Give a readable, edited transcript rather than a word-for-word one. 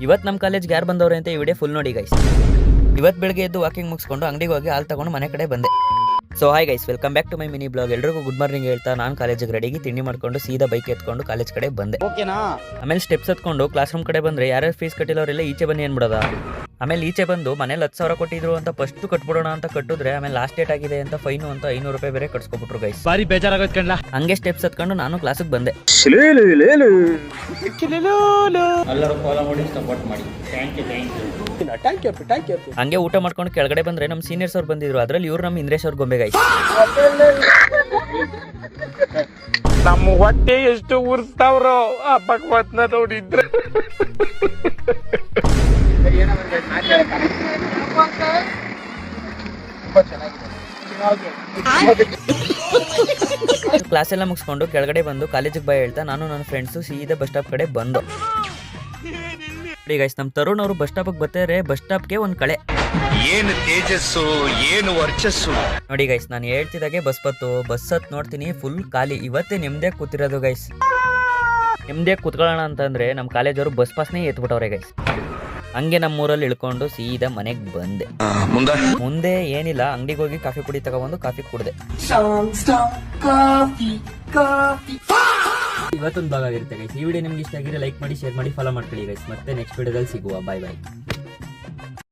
ಇವತ್ತು ನಮ್ಮ ಕಾಲೇಜ್ಗೆ ಯಾರು ಬಂದವ್ರೆ ಅಂತ ಈ ವಿಡಿಯೋ ಫುಲ್ ನೋಡಿ ಗೈಸ್. ಇವತ್ತು ಬೆಳಗ್ಗೆ ಎದ್ದು ವಾಕಿಂಗ್ ಮುಗಿಸ್ಕೊಂಡು ಅಂಗಡಿಗೆ ಹೋಗಿ ಹಾಲು ತಗೊಂಡು ಮನೆ ಕಡೆ ಬಂದೆ. So hi guys, welcome back to my mini blog. ಎಲ್ರಿಗೂ ಗುಡ್ ಮಾರ್ನಿಂಗ್ ಹೇಳ್ತಾ ನಾನು ಕಾಲೇಜಿಗೆ ರೆಡಿಗೆ ತಿಂಡಿ ಮಾಡ್ಕೊಂಡು ಸೀದಾ ಬೈಕ್ ಎತ್ಕೊಂಡು ಕಾಲೇಜ್ ಕಡೆ ಬಂದೆ. ಆಮೇಲೆ ಸ್ಟೆಪ್ಸ್ ಹತ್ಕೊಂಡು ಕ್ಲಾಸ್ ರೂಮ್ ಕಡೆ ಬಂದ್ರೆ ಯಾರ್ಯಾರು ಫೀಸ್ ಕಟ್ಟಿಲ್ಲವರೆಲ್ಲ ಈಚೆ ಬನ್ನಿ ಅನ್ಬಿಡೋದ. ಆಮೇಲೆ ಈಚೆ ಬಂದು ಮನೇಲಿ 10,000 ಕೊಟ್ಟಿದ್ರು ಅಂತ ಫಸ್ಟ್ ಕಟ್ಬಿಡೋಣ ಅಂತ ಕಟ್ಟಿದ್ರೆ ಆಮೇಲೆ ಲಾಸ್ಟ್ ಡೇಟ್ ಆಗಿದೆ ಅಂತ ಫೈನು ಅಂತ 500 ರೂಪಾಯಿ ಬೇರೆ ಕಟ್ಸ್ಕೊಬಿಟ್ರು ಗೈಸ್. ಬಾರಿ ಬೇಜಾರಾಗೋಯ್ತು ಕಣ್ಣ. ಹಂಗೆ ಸ್ಟೆಪ್ಸ್ ಹತ್ಕೊಂಡು ನಾನು ಕ್ಲಾಸಿಗೆ ಬಂದೆ. ಎಲ್ಲರೂ ಫಾಲೋ ಮಾಡಿ ಸಪೋರ್ಟ್ ಮಾಡಿ. Thank you. ಹಂಗೆ ಊಟ ಮಾಡ್ಕೊಂಡು ಕೆಳಗಡೆ ಬಂದ್ರೆ ನಮ್ಮ ಸೀನಿಯರ್ಸ್ ಅವ್ರು ಬಂದಿದ್ರು. ಅದ್ರಲ್ಲಿ ಇವ್ರು ನಮ್ಮ ಇಂದ್ರೇಶ್ ಅವ್ರ ಗೊಂಬೆ ಗೈಸ್. ನಮ್ಮ ಹೊಟ್ಟೆ ಎಷ್ಟು ಉರ್ಸ್ತಾವ್ರೋ ಆ ಭಗವತ್ನ ನೋಡಿದ್ರೆ. ಕ್ಲಾಸ್ ಎಲ್ಲ ಮುಗಿಸ್ಕೊಂಡು ಕೆಳಗಡೆ ಬಂದು ಕಾಲೇಜಿಗೆ ಬೈ ಹೇಳ್ತಾ ನಾನು ನನ್ನ ಫ್ರೆಂಡ್ಸು ಸೀದಾ ಬಸ್ ಸ್ಟಾಪ್ ಕಡೆ ಬಂದು. ನೋಡಿ ಗೈಸ್, ನಮ್ಮ ತರುಣ್ ಅವರು ಬಸ್ ಸ್ಟಾಪ್ಗೆ ಬರ್ತಾರೆ. ಬಸ್ ಸ್ಟಾಪ್ಗೆ ಒಂದು ಕಳೆ. ಏನು ತೇಜಸ್ಸು, ಏನು ವರ್ಚಸ್ಸು. ನೋಡಿ ಗೈಸ್, ನಾನು ಹೇಳ್ತಿದ್ದಾಗೆ ಬಸ್ ಹತ್ ನೋಡ್ತೀನಿ ಫುಲ್ ಖಾಲಿ. ಇವತ್ತೇ ನಿಮ್ದೇ ಕೂತಿರೋದು ಗೈಸ್. ನಿಮ್ದೇ ಕೂತ್ಕೊಳ್ಳೋಣ ಅಂತಂದ್ರೆ ನಮ್ಮ ಕಾಲೇಜವರು ಬಸ್ ಪಾಸ್ನೇ ಎತ್ಬಿಟ್ಟವ್ರೆ ಗೈಸ್. ಹಂಗೆ ನಮ್ಮೂರಲ್ಲಿ ಇಳ್ಕೊಂಡು ಸೀದಾ ಮನೆಗೆ ಬಂದೆ. ಮುಂದೆ ಏನಿಲ್ಲ, ಅಂಗಡಿಗೆ ಹೋಗಿ ಕಾಫಿ ಪುಡಿ ತಗೊಬಂದು ಕಾಫಿ ಕುಡ್ದೆ. ಇವತ್ತೊಂದು ಭಾಗ ಆಗಿರುತ್ತೆ ಗೈಸ್. ಈ ವಿಡಿಯೋ ನಿಮ್ಗೆ ಇಷ್ಟ ಆಗಿದ್ರೆ ಲೈಕ್ ಮಾಡಿ, ಶೇರ್ ಮಾಡಿ, ಫಾಲೋ ಮಾಡ್ಕೊಳ್ಳಿ ಗೈಸ್. ಮತ್ತೆ ನೆಕ್ಸ್ಟ್ ವಿಡಿಯೋದಲ್ಲಿ ಸಿಗುವ. ಬಾಯ್ ಬಾಯ್.